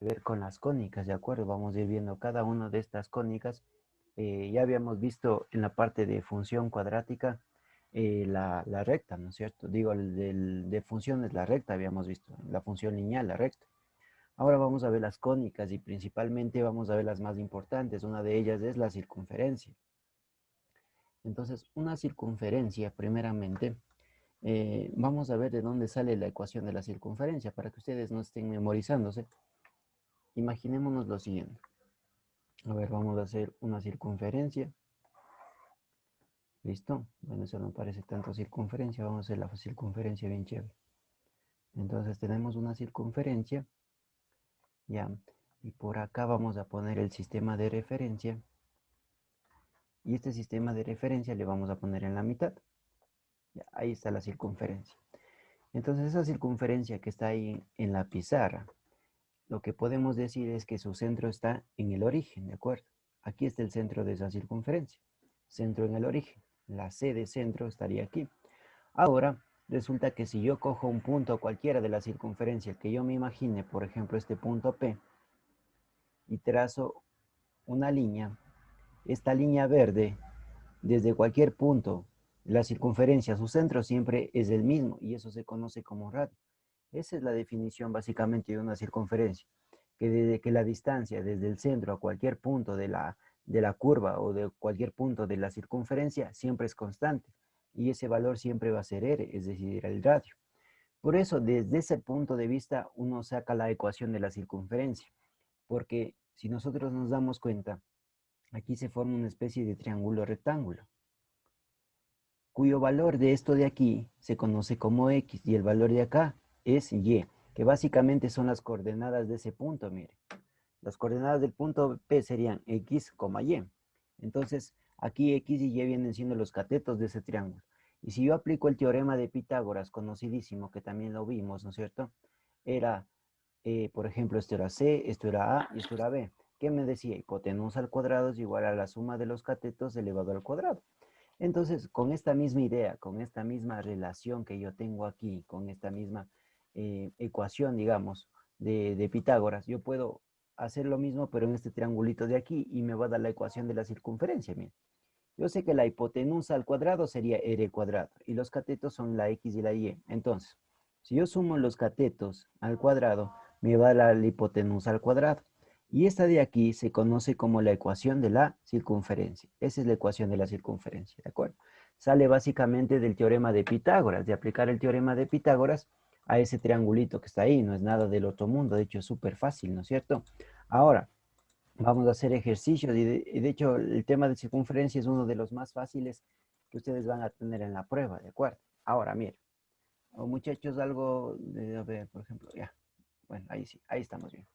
ver con las cónicas, ¿de acuerdo? Vamos a ir viendo cada una de estas cónicas. Ya habíamos visto en la parte de función cuadrática la recta, ¿no es cierto? Digo, de funciones la recta habíamos visto, la función lineal, la recta. Ahora vamos a ver las cónicas y principalmente vamos a ver las más importantes. Una de ellas es la circunferencia. Entonces, una circunferencia, primeramente, vamos a ver de dónde sale la ecuación de la circunferencia para que ustedes no estén memorizándose. Imaginémonos lo siguiente. A ver, vamos a hacer una circunferencia. ¿Listo? Bueno, eso no parece tanto circunferencia. Vamos a hacer la circunferencia bien chévere. Entonces tenemos una circunferencia. Ya. Y por acá vamos a poner el sistema de referencia. Y este sistema de referencia le vamos a poner en la mitad. Ya, ahí está la circunferencia. Entonces esa circunferencia que está ahí en la pizarra, lo que podemos decir es que su centro está en el origen, ¿de acuerdo? Aquí está el centro de esa circunferencia. Centro en el origen. La C de centro estaría aquí. Ahora, resulta que si yo cojo un punto cualquiera de la circunferencia que yo me imagine, por ejemplo este punto P, y trazo una línea, esta línea verde, desde cualquier punto, la circunferencia, su centro siempre es el mismo, y eso se conoce como radio. Esa es la definición básicamente de una circunferencia, que desde que la distancia desde el centro a cualquier punto de la curva o de cualquier punto de la circunferencia siempre es constante y ese valor siempre va a ser r, es decir, el radio. Por eso, desde ese punto de vista, uno saca la ecuación de la circunferencia, porque si nosotros nos damos cuenta, aquí se forma una especie de triángulo rectángulo, cuyo valor de esto de aquí se conoce como x y el valor de acá es y, que básicamente son las coordenadas de ese punto, mire. Las coordenadas del punto P serían x, y. Entonces, aquí x y y vienen siendo los catetos de ese triángulo. Y si yo aplico el teorema de Pitágoras, conocidísimo, que también lo vimos, ¿no es cierto? Era, por ejemplo, esto era C, esto era A y esto era B. ¿Qué me decía? Hipotenusa al cuadrado es igual a la suma de los catetos elevado al cuadrado. Entonces, con esta misma idea, con esta misma relación que yo tengo aquí, con esta misma ecuación, digamos, de Pitágoras, yo puedo hacer lo mismo, pero en este triangulito de aquí, y me va a dar la ecuación de la circunferencia. Miren. Yo sé que la hipotenusa al cuadrado sería r cuadrado, y los catetos son la x y la y. Entonces, si yo sumo los catetos al cuadrado, me va a dar la hipotenusa al cuadrado. Y esta de aquí se conoce como la ecuación de la circunferencia. Esa es la ecuación de la circunferencia, ¿de acuerdo? Sale básicamente del teorema de Pitágoras, de aplicar el teorema de Pitágoras a ese triangulito que está ahí. No es nada del otro mundo, de hecho es súper fácil, ¿no es cierto? Ahora, vamos a hacer ejercicios y de hecho el tema de circunferencia es uno de los más fáciles que ustedes van a tener en la prueba, ¿de acuerdo? Ahora, miren, muchachos, algo de, a ver, por ejemplo, ya, bueno, ahí sí, ahí estamos bien.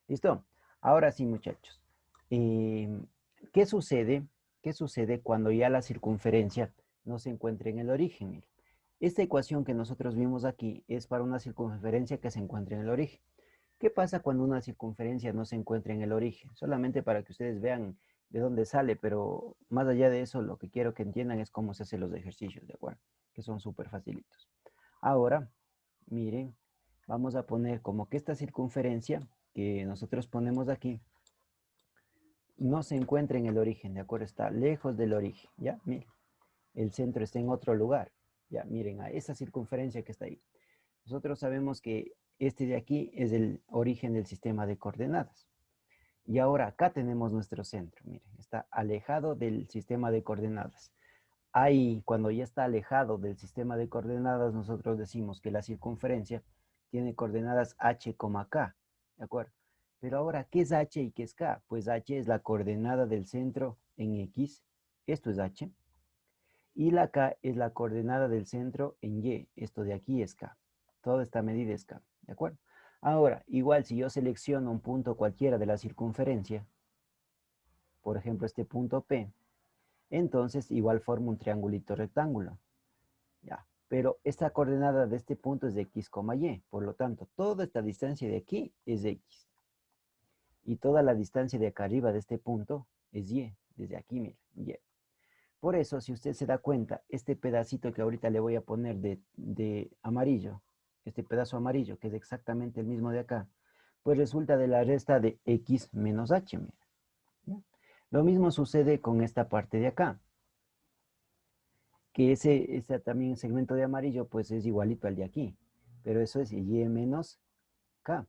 ¿Listo? Ahora sí, muchachos. Eh, ¿Qué sucede? ¿Qué sucede cuando ya la circunferencia no se encuentra en el origen? Miren, esta ecuación que nosotros vimos aquí es para una circunferencia que se encuentra en el origen. ¿Qué pasa cuando una circunferencia no se encuentra en el origen? Solamente para que ustedes vean de dónde sale, pero más allá de eso, lo que quiero que entiendan es cómo se hacen los ejercicios, ¿de acuerdo? Que son súper facilitos. Ahora, miren, vamos a poner como que esta circunferencia que nosotros ponemos aquí no se encuentra en el origen, ¿de acuerdo? Está lejos del origen, ¿ya? Miren, el centro está en otro lugar, ¿ya? Miren, a esa circunferencia que está ahí. Nosotros sabemos que este de aquí es el origen del sistema de coordenadas. Y ahora acá tenemos nuestro centro, miren, está alejado del sistema de coordenadas. Ahí, cuando ya está alejado del sistema de coordenadas, nosotros decimos que la circunferencia tiene coordenadas h, k, ¿de acuerdo? Pero ahora, ¿qué es h y qué es k? Pues h es la coordenada del centro en x, esto es h, y la k es la coordenada del centro en y, esto de aquí es k. Toda esta medida es k, ¿de acuerdo? Ahora, igual si yo selecciono un punto cualquiera de la circunferencia, por ejemplo este punto P, entonces igual formo un triangulito rectángulo, ¿ya? Pero esta coordenada de este punto es de x, y, por lo tanto, toda esta distancia de aquí es x. Y toda la distancia de acá arriba de este punto es y, desde aquí, miren, y. Por eso, si usted se da cuenta, este pedacito que ahorita le voy a poner de amarillo, este pedazo amarillo, que es exactamente el mismo de acá, pues resulta de la resta de x menos h. Mira, ¿ya? Lo mismo sucede con esta parte de acá, que ese también segmento de amarillo pues es igualito al de aquí, pero eso es y menos k.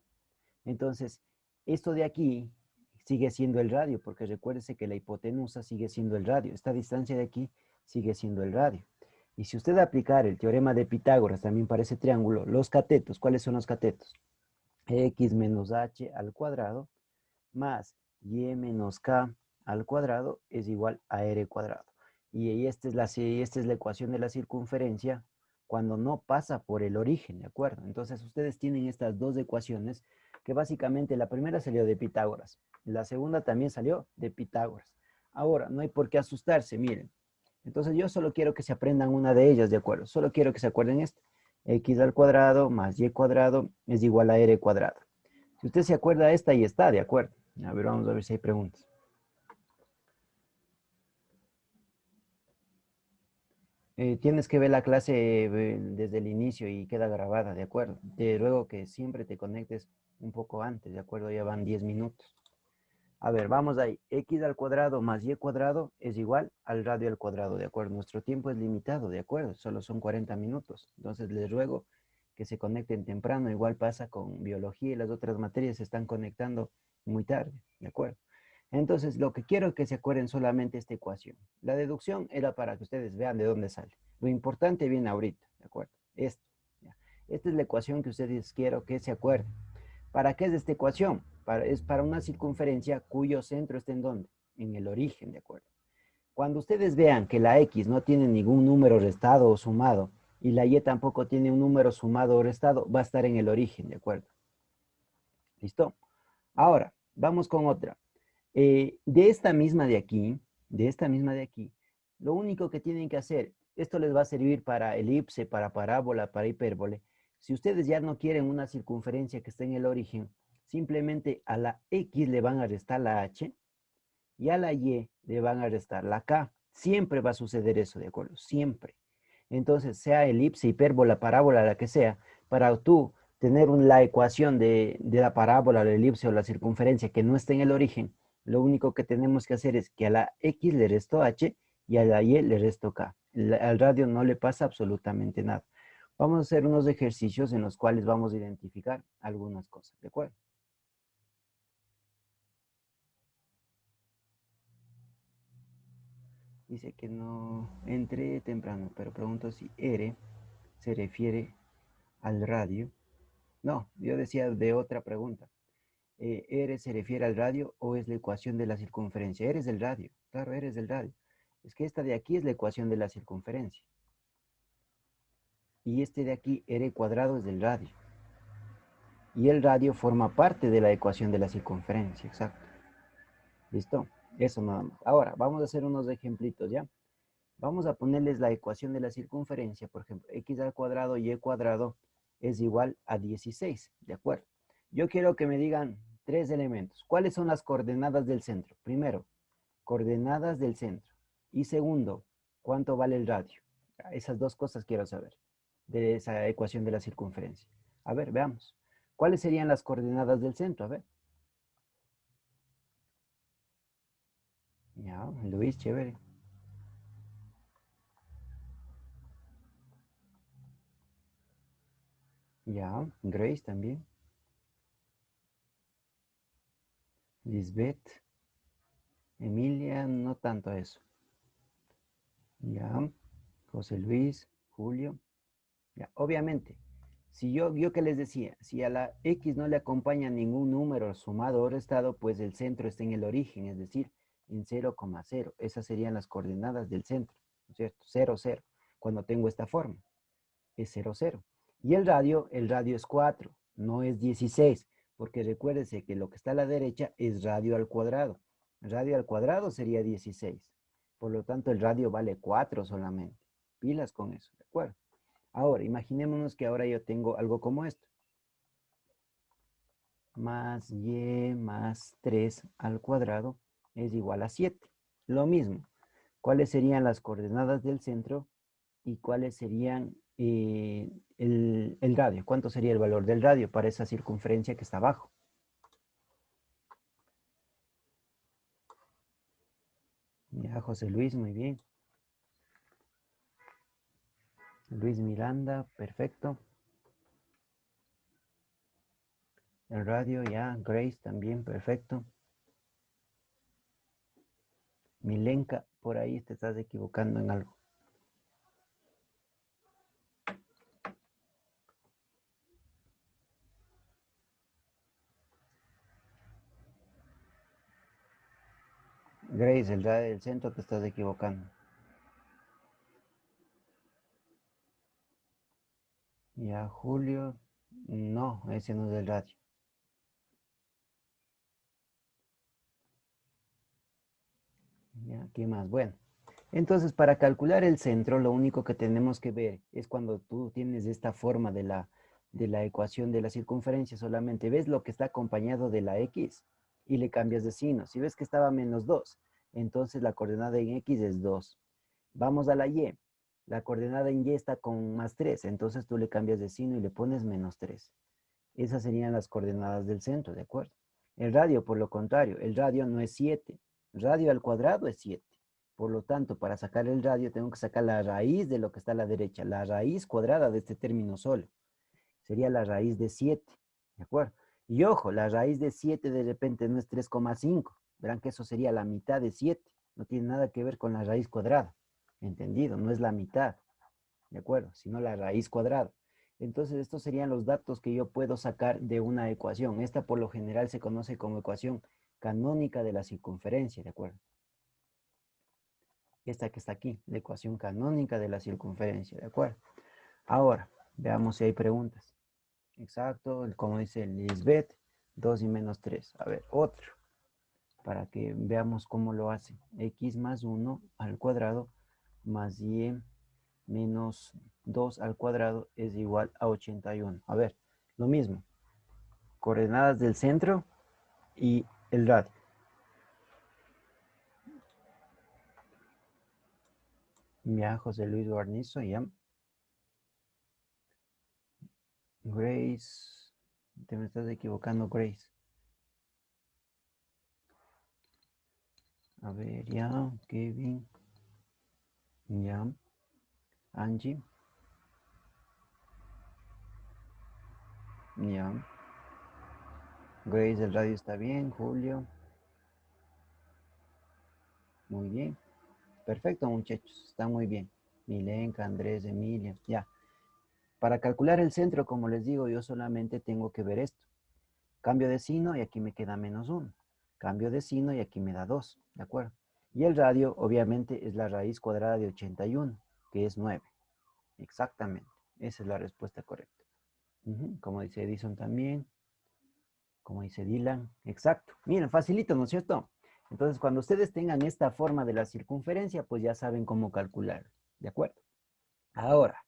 Entonces, esto de aquí sigue siendo el radio, porque recuérdese que la hipotenusa sigue siendo el radio. Esta distancia de aquí sigue siendo el radio. Y si usted aplicar el teorema de Pitágoras también para ese triángulo, los catetos, ¿cuáles son los catetos? X menos h al cuadrado más y menos k al cuadrado es igual a r cuadrado. Y esta es la ecuación de la circunferencia cuando no pasa por el origen, ¿de acuerdo? Entonces ustedes tienen estas dos ecuaciones que básicamente la primera salió de Pitágoras, la segunda también salió de Pitágoras. Ahora, no hay por qué asustarse, miren. Entonces yo solo quiero que se aprendan una de ellas, ¿de acuerdo? Solo quiero que se acuerden esto. X al cuadrado más y cuadrado es igual a r cuadrado. Si usted se acuerda esta, ahí está, ¿de acuerdo? A ver, vamos a ver si hay preguntas. Tienes que ver la clase desde el inicio y queda grabada, ¿de acuerdo? Te ruego que siempre te conectes un poco antes, ¿de acuerdo? Ya van 10 minutos. A ver, vamos ahí. X al cuadrado más y cuadrado es igual al radio al cuadrado, ¿de acuerdo? Nuestro tiempo es limitado, ¿de acuerdo? Solo son 40 minutos. Entonces les ruego que se conecten temprano. Igual pasa con biología y las otras materias se están conectando muy tarde, ¿de acuerdo? Entonces, lo que quiero es que se acuerden solamente esta ecuación. La deducción era para que ustedes vean de dónde sale. Lo importante viene ahorita, ¿de acuerdo? Esto. ¿Ya? Esta es la ecuación que ustedes quiero que se acuerden. ¿Para qué es esta ecuación? Es para una circunferencia cuyo centro está en dónde? En el origen, ¿de acuerdo? Cuando ustedes vean que la X no tiene ningún número restado o sumado y la Y tampoco tiene un número sumado o restado, va a estar en el origen, ¿de acuerdo? ¿Listo? Ahora, vamos con otra. De esta misma de aquí, lo único que tienen que hacer, esto les va a servir para elipse, para parábola, para hipérbole. Si ustedes ya no quieren una circunferencia que esté en el origen, simplemente a la X le van a restar la H y a la Y le van a restar la K. Siempre va a suceder eso, ¿de acuerdo? Siempre. Entonces, sea elipse, hipérbola, parábola, la que sea, para tú tener la ecuación de la parábola, la elipse o la circunferencia que no esté en el origen, lo único que tenemos que hacer es que a la X le resto H y a la Y le resto K. Al radio no le pasa absolutamente nada. Vamos a hacer unos ejercicios en los cuales vamos a identificar algunas cosas, ¿de acuerdo? Dice que no entré temprano, pero pregunto si R se refiere al radio. No, yo decía de otra pregunta. ¿R se refiere al radio o es la ecuación de la circunferencia? Eres del radio, claro, eres del radio. Es que esta de aquí es la ecuación de la circunferencia. Y este de aquí, R cuadrado, es del radio. Y el radio forma parte de la ecuación de la circunferencia, exacto. ¿Listo? Eso nada más. Ahora, vamos a hacer unos ejemplitos, ¿ya? Vamos a ponerles la ecuación de la circunferencia, por ejemplo, x al cuadrado y cuadrado es igual a 16, ¿de acuerdo? Yo quiero que me digan tres elementos. ¿Cuáles son las coordenadas del centro? Primero, coordenadas del centro. Y segundo, ¿cuánto vale el radio? Esas dos cosas quiero saber de esa ecuación de la circunferencia. A ver, veamos. ¿Cuáles serían las coordenadas del centro? A ver. Ya, Luis, chévere. Ya, Grace también. Lisbeth. Emilia, no tanto eso. Ya, José Luis, Julio. Ya, obviamente, si yo que les decía, si a la X no le acompaña ningún número sumado o restado, pues el centro está en el origen, es decir, en 0,0. Esas serían las coordenadas del centro, ¿no es cierto? 0, 0. Cuando tengo esta forma, es 0, 0. Y el radio es 4, no es 16, porque recuérdese que lo que está a la derecha es radio al cuadrado. Radio al cuadrado sería 16. Por lo tanto, el radio vale 4 solamente. Pilas con eso, ¿de acuerdo? Ahora, imaginémonos que ahora yo tengo algo como esto. Más y más 3 al cuadrado es igual a 7. Lo mismo, ¿cuáles serían las coordenadas del centro y cuáles serían el radio? ¿Cuánto sería el valor del radio para esa circunferencia que está abajo? Ya, José Luis, muy bien. Luis Miranda, perfecto. El radio, ya. Grace también, perfecto. Milenka, por ahí te estás equivocando en algo. Grace, el radio del centro te estás equivocando. Ya, Julio, no, ese no es del radio. Ya, ¿qué más? Bueno, entonces para calcular el centro, lo único que tenemos que ver es cuando tú tienes esta forma de la ecuación de la circunferencia, solamente ves lo que está acompañado de la X y le cambias de signo. Si ves que estaba -2, entonces la coordenada en X es 2. Vamos a la Y. La coordenada en Y está con +3, entonces tú le cambias de signo y le pones -3. Esas serían las coordenadas del centro, ¿de acuerdo? El radio, por lo contrario, el radio no es 7. Radio al cuadrado es 7. Por lo tanto, para sacar el radio tengo que sacar la raíz de lo que está a la derecha, la raíz cuadrada de este término solo. Sería la raíz de 7, ¿de acuerdo? Y ojo, la raíz de 7 de repente no es 3,5. Verán que eso sería la mitad de 7. No tiene nada que ver con la raíz cuadrada. ¿Entendido? No es la mitad, ¿de acuerdo? Sino la raíz cuadrada. Entonces, estos serían los datos que yo puedo sacar de una ecuación. Esta por lo general se conoce como ecuación canónica de la circunferencia, ¿de acuerdo? Esta que está aquí, la ecuación canónica de la circunferencia, ¿de acuerdo? Ahora, veamos si hay preguntas. Exacto, como dice Lisbeth, 2 y -3. A ver, otro, para que veamos cómo lo hace. X más 1 al cuadrado más y menos 2 al cuadrado es igual a 81. A ver, lo mismo. Coordenadas del centro y el radio. Ya, José Luis Guarnizo, ya. Grace, te me estás equivocando, Grace. A ver, ya, Kevin, ya, Angie, ya. Grace, el radio está bien, Julio. Muy bien. Perfecto, muchachos, está muy bien. Milenka, Andrés, Emilia, ya. Para calcular el centro, como les digo, yo solamente tengo que ver esto. Cambio de signo y aquí me queda -1. Cambio de signo y aquí me da 2, ¿de acuerdo? Y el radio, obviamente, es la raíz cuadrada de 81, que es 9. Exactamente. Esa es la respuesta correcta. Como dice Edison también, como dice Dylan. Exacto. Miren, facilito, ¿no es cierto? Entonces, cuando ustedes tengan esta forma de la circunferencia, pues ya saben cómo calcular. ¿De acuerdo? Ahora,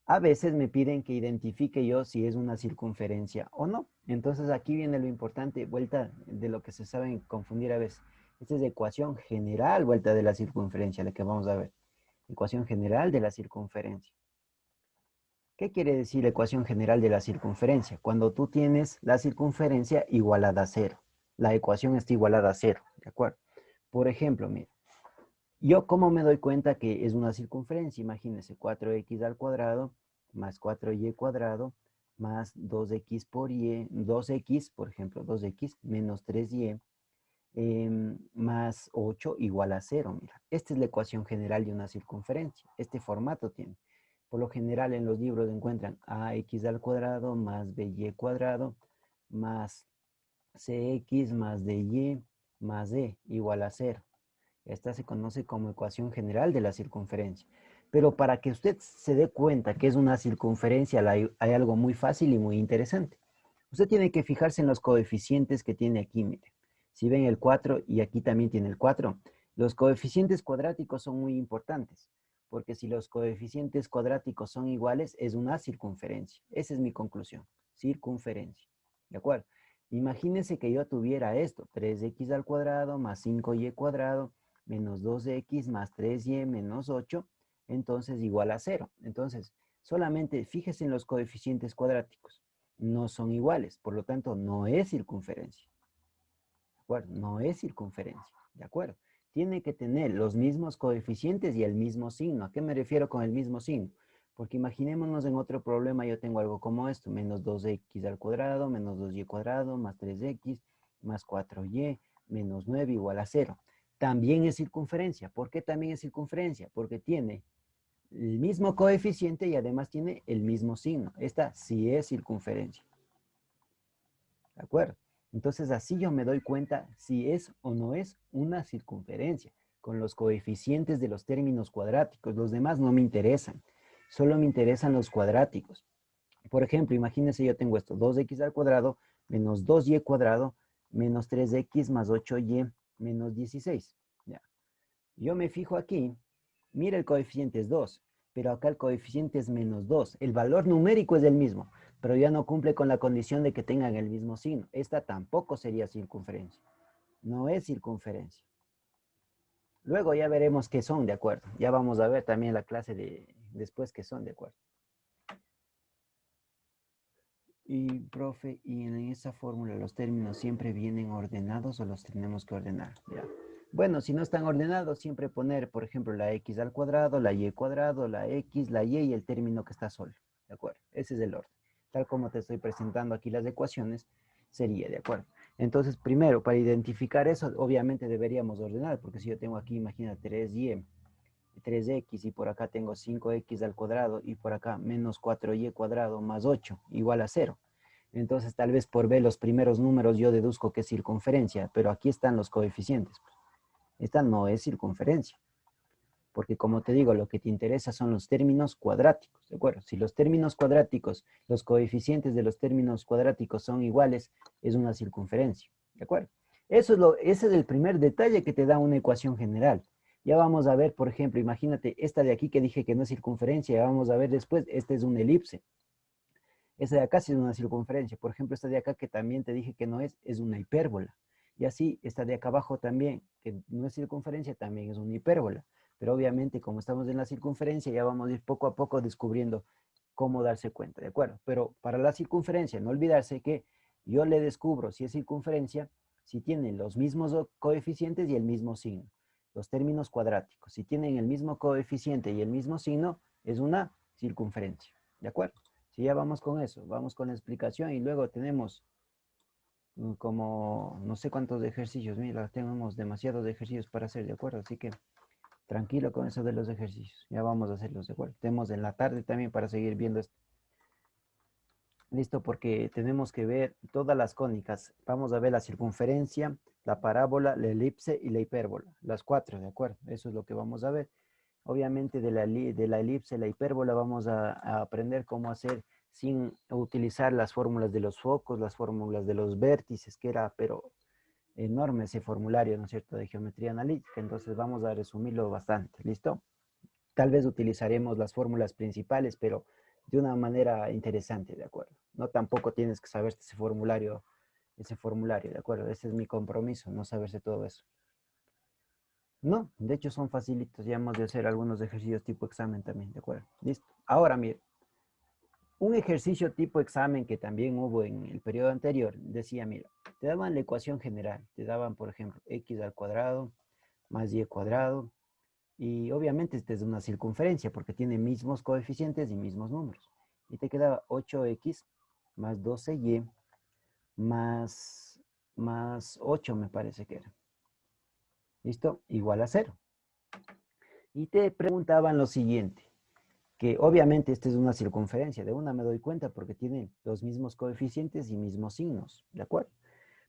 a veces me piden que identifique yo si es una circunferencia o no. Entonces aquí viene lo importante, vuelta de lo que se saben confundir a veces. Esta es la ecuación general, vuelta de la circunferencia, la que vamos a ver. Ecuación general de la circunferencia. ¿Qué quiere decir la ecuación general de la circunferencia? Cuando tú tienes la circunferencia igualada a cero. La ecuación está igualada a cero, ¿de acuerdo? Por ejemplo, mira, yo cómo me doy cuenta que es una circunferencia. Imagínense, 4x al cuadrado más 4y cuadrado más 2x por y, 2x, por ejemplo, 2x menos 3y más 8 igual a 0. Mira, esta es la ecuación general de una circunferencia. Este formato tiene. Por lo general en los libros encuentran ax al cuadrado más by cuadrado más cx más dy más d igual a 0. Esta se conoce como ecuación general de la circunferencia. Pero para que usted se dé cuenta que es una circunferencia, hay algo muy fácil y muy interesante. Usted tiene que fijarse en los coeficientes que tiene aquí, mire. Si ven el 4 y aquí también tiene el 4, los coeficientes cuadráticos son muy importantes, porque si los coeficientes cuadráticos son iguales, es una circunferencia. Esa es mi conclusión, circunferencia. ¿De acuerdo? Imagínense que yo tuviera esto, 3x al cuadrado más 5y cuadrado menos 2x más 3y menos 8, entonces igual a 0. Entonces, solamente fíjese en los coeficientes cuadráticos. No son iguales, por lo tanto, no es circunferencia. ¿De acuerdo? No es circunferencia. ¿De acuerdo? tiene que tener los mismos coeficientes y el mismo signo. ¿A qué me refiero con el mismo signo? Porque imaginémonos en otro problema, yo tengo algo como esto, menos 2x al cuadrado, menos 2y cuadrado, más 3x, más 4y, menos 9 igual a 0. También es circunferencia. ¿Por qué también es circunferencia? Porque tiene el mismo coeficiente y además tiene el mismo signo. Esta sí es circunferencia. ¿De acuerdo? Entonces así yo me doy cuenta si es o no es una circunferencia, con los coeficientes de los términos cuadráticos. Los demás no me interesan, solo me interesan los cuadráticos. Por ejemplo, imagínense yo tengo esto, 2x al cuadrado menos 2y cuadrado menos 3x más 8y menos 16. Ya. Yo me fijo aquí, mira el coeficiente es 2, pero acá el coeficiente es menos 2. El valor numérico es el mismo, pero ya no cumple con la condición de que tengan el mismo signo. Esta tampoco sería circunferencia. No es circunferencia. Luego ya veremos qué son, ¿de acuerdo? Ya vamos a ver también la clase de después qué son, ¿de acuerdo? Y, profe, ¿y en esa fórmula los términos siempre vienen ordenados o los tenemos que ordenar? Ya. Bueno, si no están ordenados, siempre poner, por ejemplo, la x al cuadrado, la y cuadrado, la x, la y el término que está solo. ¿De acuerdo? Ese es el orden. Tal como te estoy presentando aquí las ecuaciones, sería, ¿de acuerdo? Entonces, primero, para identificar eso, obviamente deberíamos ordenar, porque si yo tengo aquí, imagina, 3y, 3x y por acá tengo 5x al cuadrado y por acá menos 4y cuadrado más 8 igual a 0. Entonces tal vez por ver los primeros números yo deduzco que es circunferencia, pero aquí están los coeficientes. Esta no es circunferencia, porque como te digo, lo que te interesa son los términos cuadráticos, ¿de acuerdo? Si los términos cuadráticos, los coeficientes de los términos cuadráticos son iguales, es una circunferencia, ¿de acuerdo? Ese es el primer detalle que te da una ecuación general. Ya vamos a ver, por ejemplo, imagínate esta de aquí que dije que no es circunferencia, ya vamos a ver después, esta es una elipse. Esta de acá sí es una circunferencia. Por ejemplo, esta de acá que también te dije que no es una hipérbola. Y así, esta de acá abajo también, que no es circunferencia, también es una hipérbola. Pero obviamente, como estamos en la circunferencia, ya vamos a ir poco a poco descubriendo cómo darse cuenta, ¿de acuerdo? Pero para la circunferencia, no olvidarse que yo le descubro si es circunferencia, si tienen los mismos coeficientes y el mismo signo. Los términos cuadráticos, si tienen el mismo coeficiente y el mismo signo, es una circunferencia, ¿de acuerdo? Si ya vamos con eso, vamos con la explicación y luego tenemos como no sé cuántos ejercicios, mira, tenemos demasiados ejercicios para hacer, ¿de acuerdo? Así que tranquilo con eso de los ejercicios, ya vamos a hacerlos, ¿de acuerdo? Tenemos en la tarde también para seguir viendo esto. Listo, porque tenemos que ver todas las cónicas. Vamos a ver la circunferencia, la parábola, la elipse y la hipérbola. Las cuatro, ¿de acuerdo? Eso es lo que vamos a ver. Obviamente de la elipse, la hipérbola, vamos a aprender cómo hacer sin utilizar las fórmulas de los focos, las fórmulas de los vértices, que era, pero enorme ese formulario, ¿no es cierto?, de geometría analítica. Entonces vamos a resumirlo bastante, ¿listo? Tal vez utilizaremos las fórmulas principales, pero de una manera interesante, ¿de acuerdo? No tampoco tienes que saber ese formulario, ¿de acuerdo? Ese es mi compromiso, no saberse todo eso. No, de hecho son facilitos, ya hemos de hacer algunos ejercicios tipo examen también, ¿de acuerdo? Listo. Ahora, mire, un ejercicio tipo examen que también hubo en el periodo anterior, decía, mira, te daban la ecuación general, te daban, por ejemplo, x al cuadrado más y cuadrado, y obviamente esta es una circunferencia porque tiene mismos coeficientes y mismos números. Y te quedaba 8x más 12y más 8 me parece que era. ¿Listo? Igual a 0. Y te preguntaban lo siguiente, que obviamente esta es una circunferencia, de una me doy cuenta porque tiene los mismos coeficientes y mismos signos, ¿de acuerdo?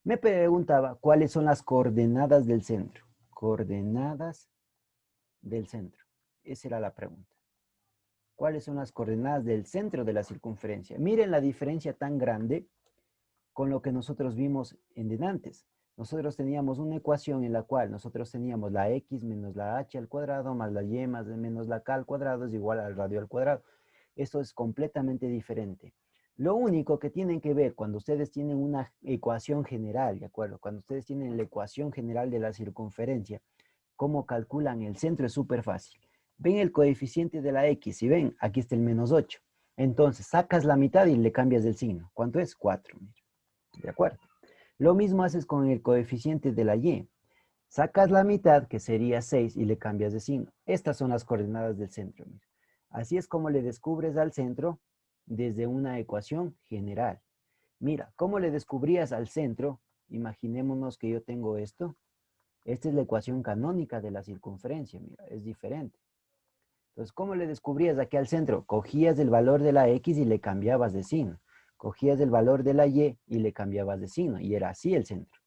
Me preguntaba cuáles son las coordenadas del centro. Coordenadas del centro. Esa era la pregunta. ¿Cuáles son las coordenadas del centro de la circunferencia? Miren la diferencia tan grande con lo que nosotros vimos en denantes. Nosotros teníamos una ecuación en la cual nosotros teníamos la x menos la h al cuadrado más la y más menos la k al cuadrado es igual al radio al cuadrado. Esto es completamente diferente. Lo único que tienen que ver cuando ustedes tienen una ecuación general, ¿de acuerdo? Cuando ustedes tienen la ecuación general de la circunferencia, cómo calculan el centro es súper fácil. Ven el coeficiente de la x y ven, aquí está el menos 8. Entonces sacas la mitad y le cambias el signo. ¿Cuánto es? 4. Mira. ¿De acuerdo? Lo mismo haces con el coeficiente de la y. Sacas la mitad, que sería 6, y le cambias de signo. Estas son las coordenadas del centro. Mira. Así es como le descubres al centro desde una ecuación general. Mira, ¿cómo le descubrías al centro? Imaginémonos que yo tengo esto. Esta es la ecuación canónica de la circunferencia. Mira, es diferente. Entonces, ¿cómo le descubrías aquí al centro? Cogías el valor de la X y le cambiabas de signo. Cogías el valor de la Y y le cambiabas de signo. Y era así el centro.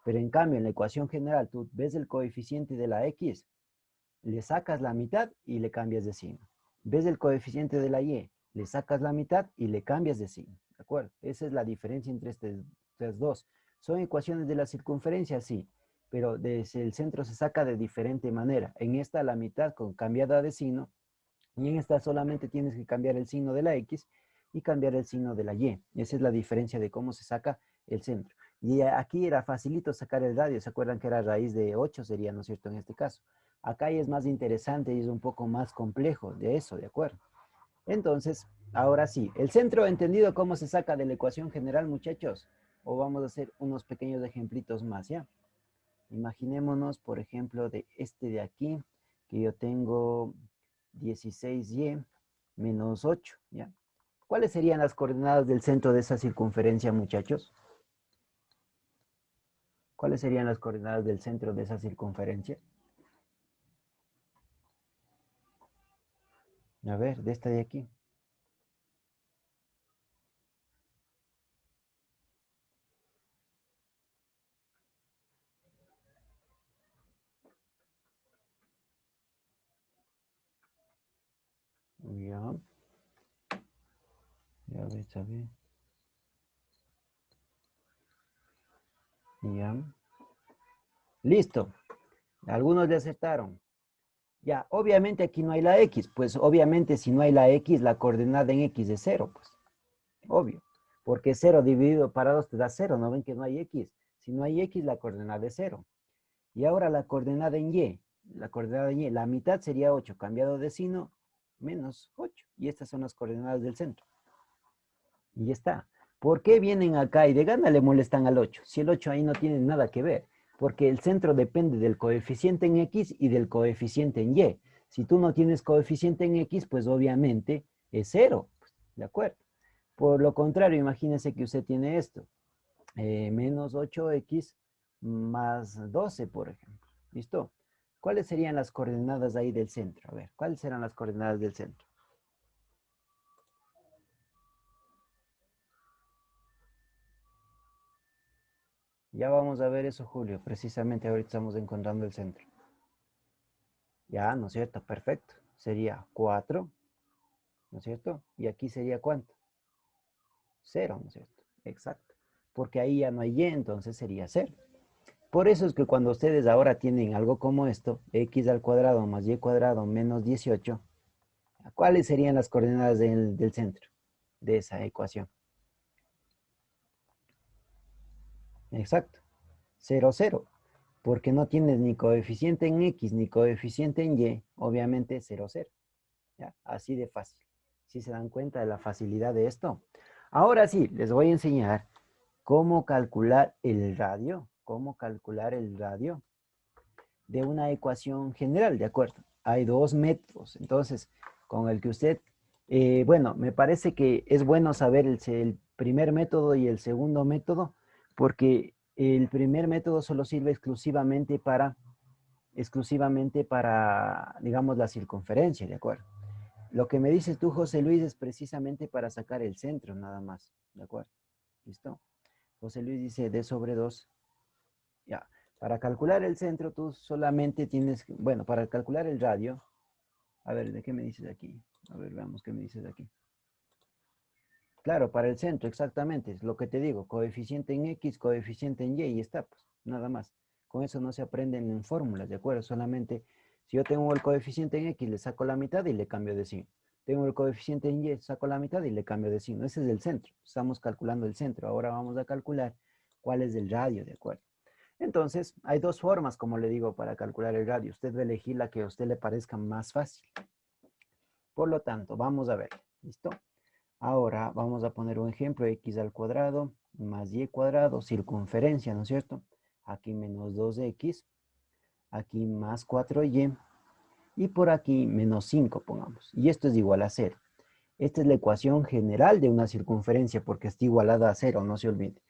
Pero en cambio, en la ecuación general, tú ves el coeficiente de la X, le sacas la mitad y le cambias de signo. Ves el coeficiente de la Y, le sacas la mitad y le cambias de signo. ¿De acuerdo? Esa es la diferencia entre estas dos. ¿Son ecuaciones de la circunferencia? Sí, pero desde el centro se saca de diferente manera. En esta la mitad con cambiada de signo y en esta solamente tienes que cambiar el signo de la X y cambiar el signo de la Y. Esa es la diferencia de cómo se saca el centro. Y aquí era facilito sacar el radio. ¿Se acuerdan que era raíz de 8 sería, ¿no es cierto, en este caso? Acá es más interesante y es un poco más complejo de eso, ¿de acuerdo? Entonces, ahora sí, el centro entendido cómo se saca de la ecuación general, muchachos. O vamos a hacer unos pequeños ejemplitos más, ¿ya? Imaginémonos, por ejemplo, de este de aquí, que yo tengo 16y menos 8, ¿ya? ¿Cuáles serían las coordenadas del centro de esa circunferencia, muchachos? ¿Cuáles serían las coordenadas del centro de esa circunferencia? A ver, de esta de aquí. Ya, ya ves, a ver. Ya. Listo. Algunos le aceptaron. Ya, obviamente aquí no hay la X. Pues obviamente si no hay la X, la coordenada en X es 0, pues. Obvio. Porque 0 dividido para 2 te da 0. ¿No ven que no hay X? Si no hay X, la coordenada es 0. Y ahora la coordenada en Y. La coordenada en Y. La mitad sería 8. Cambiado de signo, menos 8. Y estas son las coordenadas del centro. Y ya está. ¿Por qué vienen acá y de gana le molestan al 8? Si el 8 ahí no tiene nada que ver. Porque el centro depende del coeficiente en X y del coeficiente en Y. Si tú no tienes coeficiente en X, pues obviamente es 0. ¿De acuerdo? Por lo contrario, imagínense que usted tiene esto. Menos 8x más 12, por ejemplo. ¿Listo? ¿Cuáles serían las coordenadas ahí del centro? A ver, ¿cuáles serán las coordenadas del centro? Ya vamos a ver eso, Julio. Precisamente ahorita estamos encontrando el centro. Ya, ¿no es cierto? Perfecto. Sería 4, ¿no es cierto? Y aquí sería ¿cuánto? 0, ¿no es cierto? Exacto. Porque ahí ya no hay y, entonces sería 0. Por eso es que cuando ustedes ahora tienen algo como esto, x al cuadrado más y cuadrado menos 18, ¿cuáles serían las coordenadas del centro de esa ecuación? Exacto. 0, 0. Porque no tienes ni coeficiente en x ni coeficiente en y, obviamente 0, 0. ¿Ya? Así de fácil. ¿Sí se dan cuenta de la facilidad de esto? Ahora sí, les voy a enseñar cómo calcular el radio. Cómo calcular el radio de una ecuación general, ¿de acuerdo? Hay dos métodos, entonces, con el que usted, bueno, me parece que es bueno saber el primer método y el segundo método, porque el primer método solo sirve exclusivamente para, digamos, la circunferencia, ¿de acuerdo? Lo que me dices tú, José Luis, es precisamente para sacar el centro, nada más, ¿de acuerdo? ¿Listo? José Luis dice d sobre 2. Ya, para calcular el centro tú solamente tienes, bueno, para calcular el radio, a ver, ¿de qué me dices aquí? A ver, veamos qué me dices aquí. Claro, para el centro, exactamente, es lo que te digo, coeficiente en X, coeficiente en Y está, pues, nada más. Con eso no se aprenden en fórmulas, ¿de acuerdo? Solamente, si yo tengo el coeficiente en X, le saco la mitad y le cambio de signo. Tengo el coeficiente en Y, saco la mitad y le cambio de signo. Ese es el centro. Estamos calculando el centro. Ahora vamos a calcular cuál es el radio, ¿de acuerdo? Entonces, hay dos formas, como le digo, para calcular el radio. Usted va a elegir la que a usted le parezca más fácil. Por lo tanto, vamos a ver. ¿Listo? Ahora vamos a poner un ejemplo, x al cuadrado más y cuadrado, circunferencia, ¿no es cierto? Aquí menos 2x aquí más 4y, y por aquí menos 5, pongamos. Y esto es igual a 0. Esta es la ecuación general de una circunferencia porque está igualada a 0, no se olvide.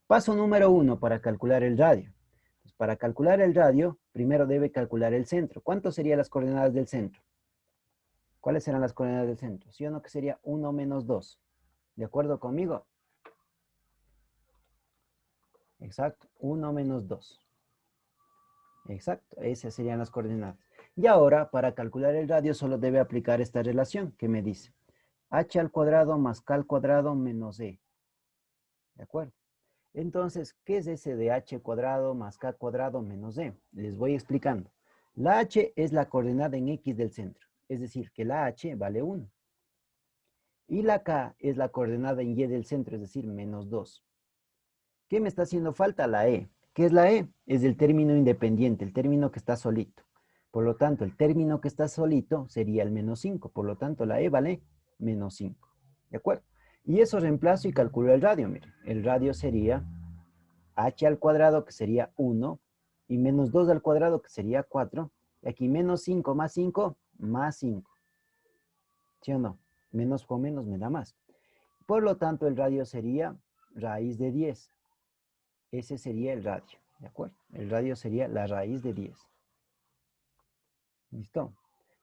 Paso número 1 para calcular el radio. Pues para calcular el radio, primero debe calcular el centro. ¿Cuánto serían las coordenadas del centro? ¿Cuáles serán las coordenadas del centro? ¿Sí o no que sería 1 menos 2? ¿De acuerdo conmigo? Exacto, 1 menos 2. Exacto, esas serían las coordenadas. Y ahora, para calcular el radio, solo debe aplicar esta relación que me dice h al cuadrado más k al cuadrado menos e. ¿De acuerdo? Entonces, ¿qué es ese de h cuadrado más k cuadrado menos e? Les voy explicando. La h es la coordenada en x del centro, es decir, que la h vale 1. Y la k es la coordenada en y del centro, es decir, menos 2. ¿Qué me está haciendo falta? La e. ¿Qué es la e? Es el término independiente, el término que está solito. Por lo tanto, el término que está solito sería el menos 5. Por lo tanto, la e vale menos 5. ¿De acuerdo? Y eso reemplazo y calculo el radio. Miren, el radio sería h al cuadrado, que sería 1, y menos 2 al cuadrado, que sería 4. Y aquí menos 5 más 5, más 5. ¿Sí o no? Menos con menos me da más. Por lo tanto, el radio sería raíz de 10. Ese sería el radio, ¿de acuerdo? El radio sería la raíz de 10. ¿Listo?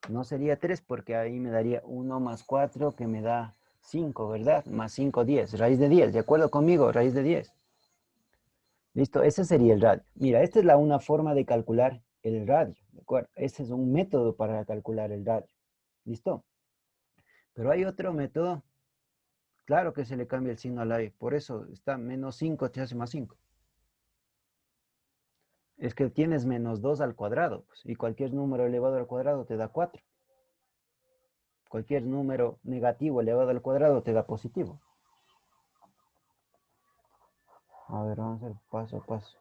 No sería 3 porque ahí me daría 1 más 4 que me da 5, ¿verdad? Más 5, 10. Raíz de 10, ¿de acuerdo conmigo? Raíz de 10. Listo, ese sería el radio. Mira, esta es una forma de calcular el radio, ¿de acuerdo? Ese es un método para calcular el radio. ¿Listo? Pero hay otro método. Claro que se le cambia el signo a la e. Por eso está menos 5 te hace más 5. Es que tienes menos 2 al cuadrado, pues, y cualquier número elevado al cuadrado te da 4. Cualquier número negativo elevado al cuadrado te da positivo. A ver, vamos a hacer paso a paso.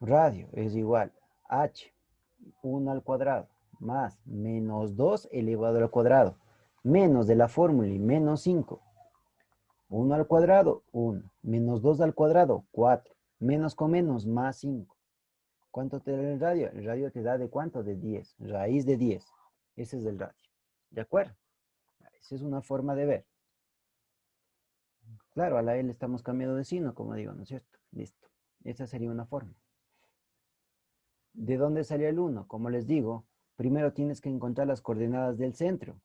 Radio es igual a h, 1 al cuadrado, más menos 2 elevado al cuadrado, menos de la fórmula y menos 5. 1 al cuadrado, 1. Menos 2 al cuadrado, 4. Menos con menos, más 5. ¿Cuánto te da el radio? El radio te da ¿de cuánto? De 10. Raíz de 10. Ese es el radio. ¿De acuerdo? Esa es una forma de ver. Claro, a la L estamos cambiando de signo, como digo, ¿no es cierto? Listo. Esa sería una forma. ¿De dónde salió el 1? Como les digo, primero tienes que encontrar las coordenadas del centro.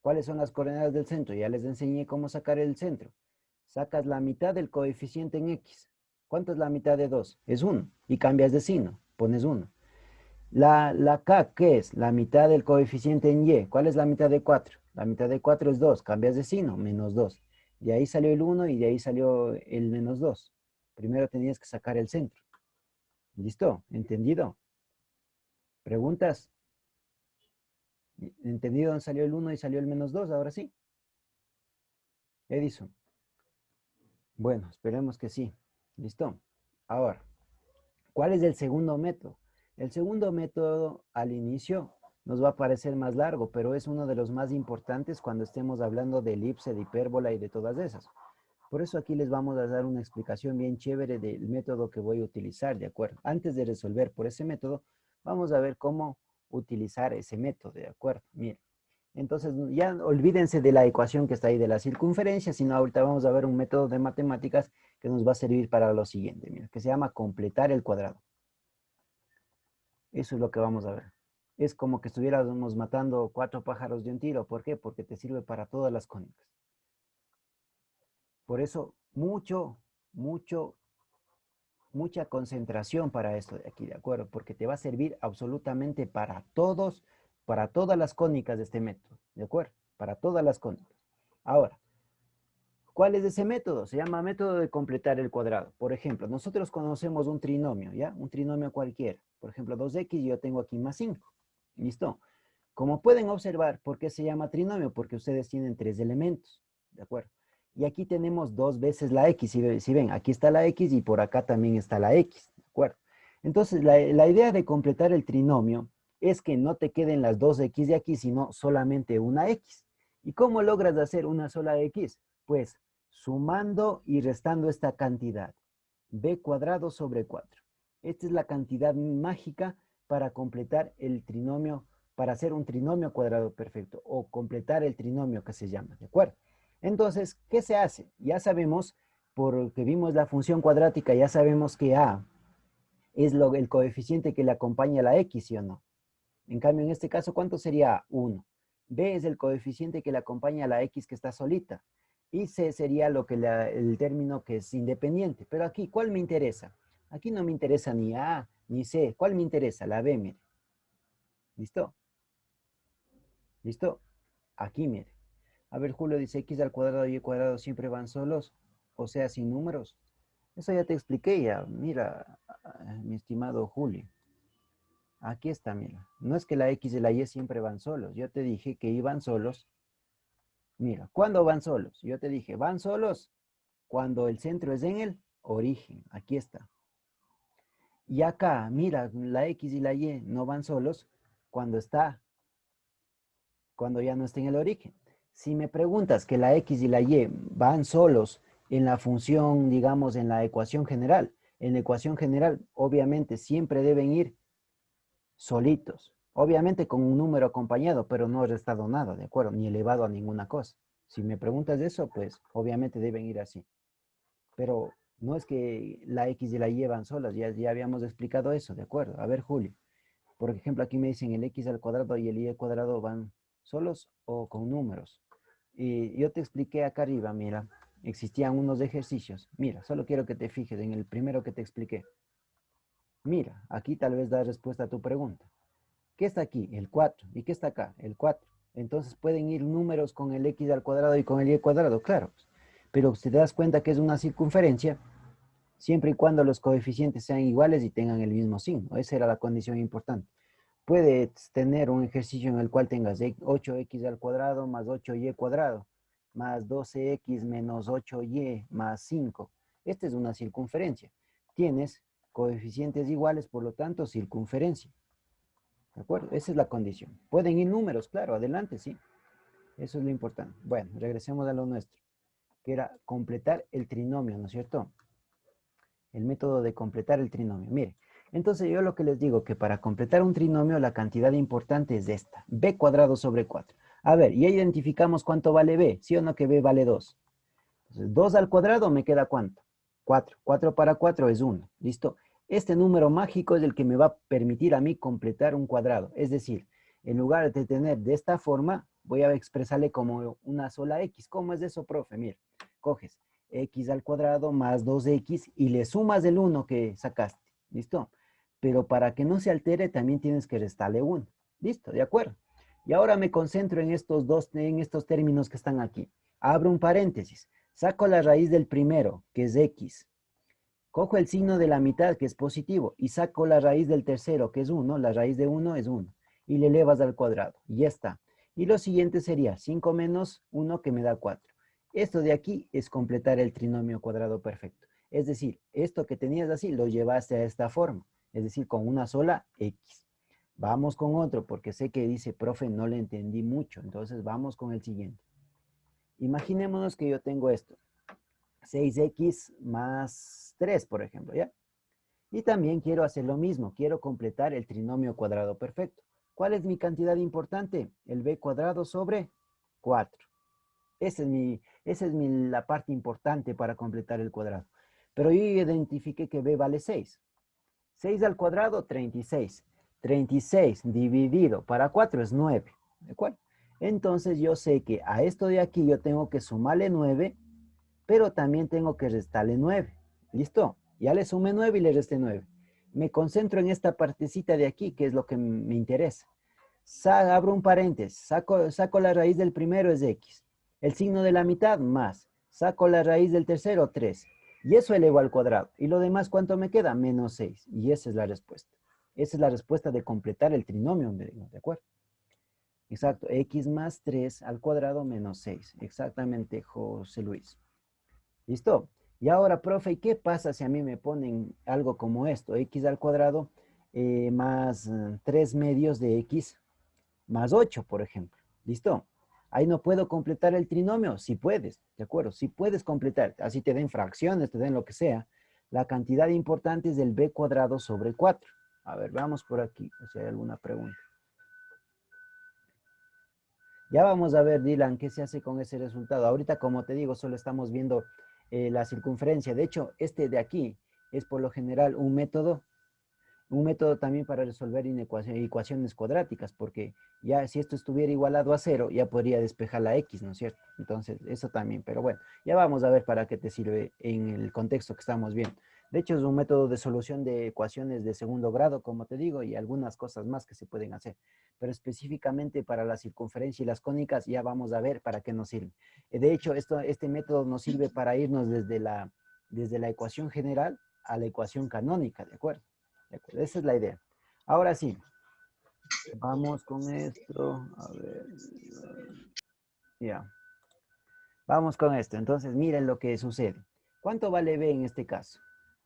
¿Cuáles son las coordenadas del centro? Ya les enseñé cómo sacar el centro. Sacas la mitad del coeficiente en x. ¿Cuánto es la mitad de 2? Es 1. Y cambias de signo. Pones 1. La k, ¿qué es? La mitad del coeficiente en y. ¿Cuál es la mitad de 4? La mitad de 4 es 2. Cambias de signo. Menos 2. De ahí salió el 1 y de ahí salió el menos 2. Primero tenías que sacar el centro. ¿Listo? ¿Entendido? ¿Preguntas? ¿Entendido dónde salió el 1 y salió el menos 2? Ahora sí. Edison. Bueno, esperemos que sí. ¿Listo? Ahora, ¿cuál es el segundo método? El segundo método al inicio nos va a parecer más largo, pero es uno de los más importantes cuando estemos hablando de elipse, de hipérbola y de todas esas. Por eso aquí les vamos a dar una explicación bien chévere del método que voy a utilizar, ¿de acuerdo? Antes de resolver por ese método, vamos a ver cómo utilizar ese método, ¿de acuerdo? Miren. Entonces, ya olvídense de la ecuación que está ahí de la circunferencia, sino ahorita vamos a ver un método de matemáticas que nos va a servir para lo siguiente, mira, que se llama completar el cuadrado. Eso es lo que vamos a ver. Es como que estuviéramos matando 4 pájaros de un tiro. ¿Por qué? Porque te sirve para todas las cónicas. Por eso, mucha concentración para esto de aquí, ¿de acuerdo? Porque te va a servir absolutamente para todas las cónicas de este método, ¿de acuerdo? Para todas las cónicas. Ahora, ¿cuál es ese método? Se llama método de completar el cuadrado. Por ejemplo, nosotros conocemos un trinomio, ¿ya? Un trinomio cualquiera. Por ejemplo, 2x, yo tengo aquí más 5. ¿Listo? Como pueden observar, ¿por qué se llama trinomio? Porque ustedes tienen 3 elementos, ¿de acuerdo? Y aquí tenemos 2 veces la x. Si ven, aquí está la x y por acá también está la x, ¿de acuerdo? Entonces, la idea de completar el trinomio es que no te queden las 2x de aquí, sino solamente una x. ¿Y cómo logras hacer una sola x? Pues sumando y restando esta cantidad. b cuadrado sobre 4. Esta es la cantidad mágica para completar el trinomio, para hacer un trinomio cuadrado perfecto o completar el trinomio que se llama, ¿de acuerdo? Entonces, ¿qué se hace? Ya sabemos, porque vimos la función cuadrática, ya sabemos que a es el coeficiente que le acompaña a la x, ¿sí o no? En cambio, en este caso, ¿cuánto sería A? 1. B es el coeficiente que le acompaña a la X que está solita. Y C sería el término que es independiente. Pero aquí, ¿cuál me interesa? Aquí no me interesa ni A ni C. ¿Cuál me interesa? La B, mire. ¿Listo? ¿Listo? Aquí, mire. A ver, Julio dice X al cuadrado y Y cuadrado siempre van solos. O sea, sin números. Eso ya te expliqué ya. Mira, mi estimado Julio. Aquí está, mira. No es que la X y la Y siempre van solos. Yo te dije que iban solos. Mira, ¿cuándo van solos? Yo te dije, van solos cuando el centro es en el origen. Aquí está. Y acá, mira, la X y la Y no van solos cuando cuando ya no está en el origen. Si me preguntas que la X y la Y van solos en la función, digamos, en la ecuación general, obviamente siempre deben ir solitos. Obviamente con un número acompañado, pero no he restado nada, ¿de acuerdo? Ni elevado a ninguna cosa. Si me preguntas de eso, pues obviamente deben ir así. Pero no es que la X y la Y van solas, ya habíamos explicado eso, ¿de acuerdo? A ver, Julio, por ejemplo, aquí me dicen el X al cuadrado y el Y al cuadrado van solos o con números. Y yo te expliqué acá arriba, mira, existían unos ejercicios. Mira, solo quiero que te fijes en el primero que te expliqué. Mira, aquí tal vez da respuesta a tu pregunta. ¿Qué está aquí? El 4. ¿Y qué está acá? El 4. Entonces pueden ir números con el X al cuadrado y con el Y al cuadrado, claro. Pero si te das cuenta que es una circunferencia, siempre y cuando los coeficientes sean iguales y tengan el mismo signo. Esa era la condición importante. Puedes tener un ejercicio en el cual tengas 8x al cuadrado más 8y cuadrado, más 12x menos 8y más 5. Esta es una circunferencia. Tienes coeficientes iguales, por lo tanto, circunferencia. ¿De acuerdo? Esa es la condición. Pueden ir números, claro, adelante, sí. Eso es lo importante. Bueno, regresemos a lo nuestro, que era completar el trinomio, ¿no es cierto? El método de completar el trinomio. Mire, entonces yo lo que les digo, que para completar un trinomio la cantidad importante es esta, b cuadrado sobre 4. A ver, ya identificamos cuánto vale b, ¿sí o no que b vale 2? Entonces, 2 al cuadrado me queda ¿cuánto? 4. 4 para 4 es 1. ¿Listo? Este número mágico es el que me va a permitir a mí completar un cuadrado. Es decir, en lugar de tener de esta forma, voy a expresarle como una sola x. ¿Cómo es eso, profe? Mira, coges x al cuadrado más 2x y le sumas el 1 que sacaste. ¿Listo? Pero para que no se altere, también tienes que restarle 1. ¿Listo? ¿De acuerdo? Y ahora me concentro en estos términos que están aquí. Abro un paréntesis. Saco la raíz del primero, que es x. Cojo el signo de la mitad, que es positivo, y saco la raíz del tercero, que es 1. La raíz de 1 es 1. Y le elevas al cuadrado. Y ya está. Y lo siguiente sería 5 menos 1, que me da 4. Esto de aquí es completar el trinomio cuadrado perfecto. Es decir, esto que tenías así lo llevaste a esta forma. Es decir, con una sola x. Vamos con otro, porque sé que dice, profe, no le entendí mucho. Entonces vamos con el siguiente. Imaginémonos que yo tengo esto. 6x más 3, por ejemplo, ¿ya? Y también quiero hacer lo mismo, quiero completar el trinomio cuadrado perfecto. ¿Cuál es mi cantidad importante? El b cuadrado sobre 4. Esa es la parte importante para completar el cuadrado. Pero yo identifiqué que b vale 6. 6 al cuadrado, 36. 36 dividido para 4 es 9. ¿De acuerdo? Entonces yo sé que a esto de aquí yo tengo que sumarle 9, pero también tengo que restarle 9. ¿Listo? Ya le sumé 9 y le resté 9. Me concentro en esta partecita de aquí, que es lo que me interesa. Abro un paréntesis, saco la raíz del primero, es x. El signo de la mitad, más. Saco la raíz del tercero, 3. Y eso elevo al cuadrado. Y lo demás, ¿cuánto me queda? Menos 6. Y esa es la respuesta. Esa es la respuesta de completar el trinomio, ¿de acuerdo? Exacto, x más 3 al cuadrado menos 6. Exactamente, José Luis. ¿Listo? Y ahora, profe, ¿qué pasa si a mí me ponen algo como esto? X al cuadrado más 3 medios de x más 8, por ejemplo. ¿Listo? Ahí no puedo completar el trinomio. Sí puedes, ¿de acuerdo? Sí puedes completar. Así te den fracciones, te den lo que sea. La cantidad importante es del b cuadrado sobre 4. A ver, veamos por aquí, si hay alguna pregunta. Ya vamos a ver, Dylan, qué se hace con ese resultado. Ahorita, como te digo, solo estamos viendo la circunferencia. De hecho, este de aquí es por lo general un método también para resolver ecuaciones cuadráticas, porque ya si esto estuviera igualado a 0, ya podría despejar la x, ¿no es cierto? Entonces, eso también, pero bueno, ya vamos a ver para qué te sirve en el contexto que estamos viendo. De hecho, es un método de solución de ecuaciones de segundo grado, como te digo, y algunas cosas más que se pueden hacer. Pero específicamente para la circunferencia y las cónicas, ya vamos a ver para qué nos sirve. De hecho, este método nos sirve para irnos desde la ecuación general a la ecuación canónica, ¿de acuerdo? Esa es la idea. Ahora sí, vamos con esto. A ver. Ya. Vamos con esto. Entonces, miren lo que sucede. ¿Cuánto vale b en este caso?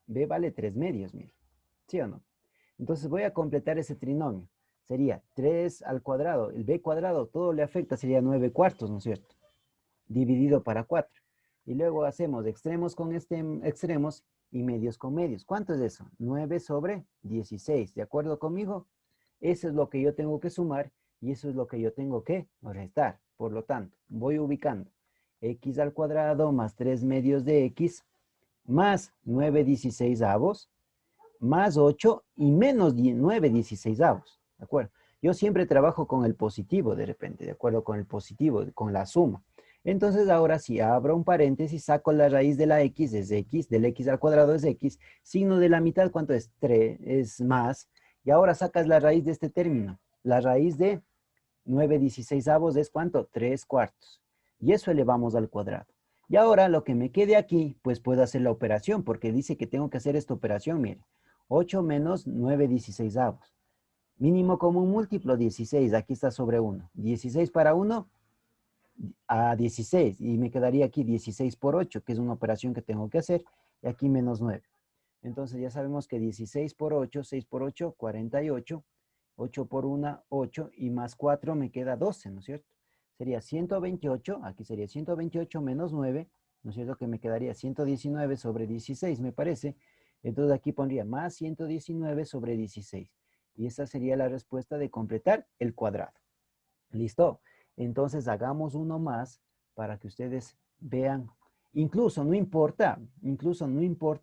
B vale 3 medios, miren. ¿Sí o no? Entonces voy a completar ese trinomio. Sería 3 al cuadrado. El b cuadrado, todo le afecta, sería 9 cuartos, ¿no es cierto? Dividido para 4. Y luego hacemos extremos con extremos y medios con medios. ¿Cuánto es eso? 9 sobre 16. ¿De acuerdo conmigo? Eso es lo que yo tengo que sumar y eso es lo que yo tengo que restar. Por lo tanto, voy ubicando x al cuadrado más 3 medios de x más 9 dieciseisavos más 8 y menos 9 dieciseisavos. ¿De acuerdo? Yo siempre trabajo con el positivo de repente, de acuerdo con el positivo, con la suma. Entonces ahora si abro un paréntesis, saco la raíz de la x, es x, del x al cuadrado es x, signo de la mitad, ¿cuánto es? 3, es más. Y ahora sacas la raíz de este término. La raíz de 9 dieciseisavos es ¿cuánto? 3 cuartos. Y eso elevamos al cuadrado. Y ahora lo que me quede aquí, pues puedo hacer la operación, porque dice que tengo que hacer esta operación, mire. 8 menos 9 dieciseisavos. Mínimo común múltiplo, 16. Aquí está sobre 1. 16 para 1, a 16. Y me quedaría aquí 16 por 8, que es una operación que tengo que hacer. Y aquí menos 9. Entonces ya sabemos que 16 por 8, 6 por 8, 48. 8 por 1, 8. Y más 4 me queda 12, ¿no es cierto? Sería 128. Aquí sería 128 menos 9. ¿No es cierto? Que me quedaría 119 sobre 16, me parece. Entonces aquí pondría más 119 sobre 16. Y esa sería la respuesta de completar el cuadrado. ¿Listo? Entonces hagamos uno más para que ustedes vean. Incluso no importa,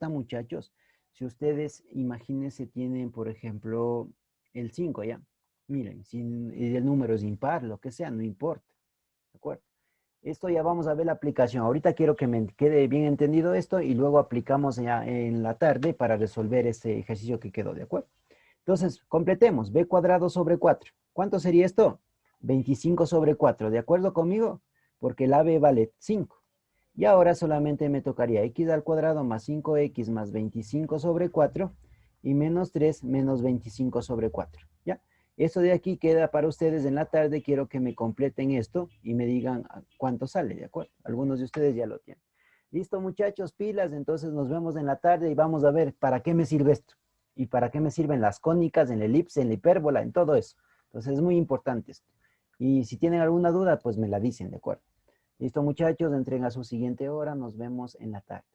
muchachos, si ustedes, imagínense, tienen, por ejemplo, el 5 ya. Miren, si el número es impar, lo que sea, no importa. ¿De acuerdo? Esto ya vamos a ver la aplicación. Ahorita quiero que me quede bien entendido esto y luego aplicamos ya en la tarde para resolver ese ejercicio que quedó, ¿de acuerdo? Entonces, completemos. B cuadrado sobre 4. ¿Cuánto sería esto? 25 sobre 4. ¿De acuerdo conmigo? Porque el AB vale 5. Y ahora solamente me tocaría x al cuadrado más 5x más 25 sobre 4 y menos 3 menos 25 sobre 4. ¿Ya? Esto de aquí queda para ustedes en la tarde. Quiero que me completen esto y me digan cuánto sale, ¿de acuerdo? Algunos de ustedes ya lo tienen. Listo, muchachos, pilas. Entonces nos vemos en la tarde y vamos a ver para qué me sirve esto. Y para qué me sirven las cónicas, en la elipse, en la hipérbola, en todo eso. Entonces es muy importante esto. Y si tienen alguna duda, pues me la dicen, ¿de acuerdo? Listo, muchachos, entren a su siguiente hora. Nos vemos en la tarde.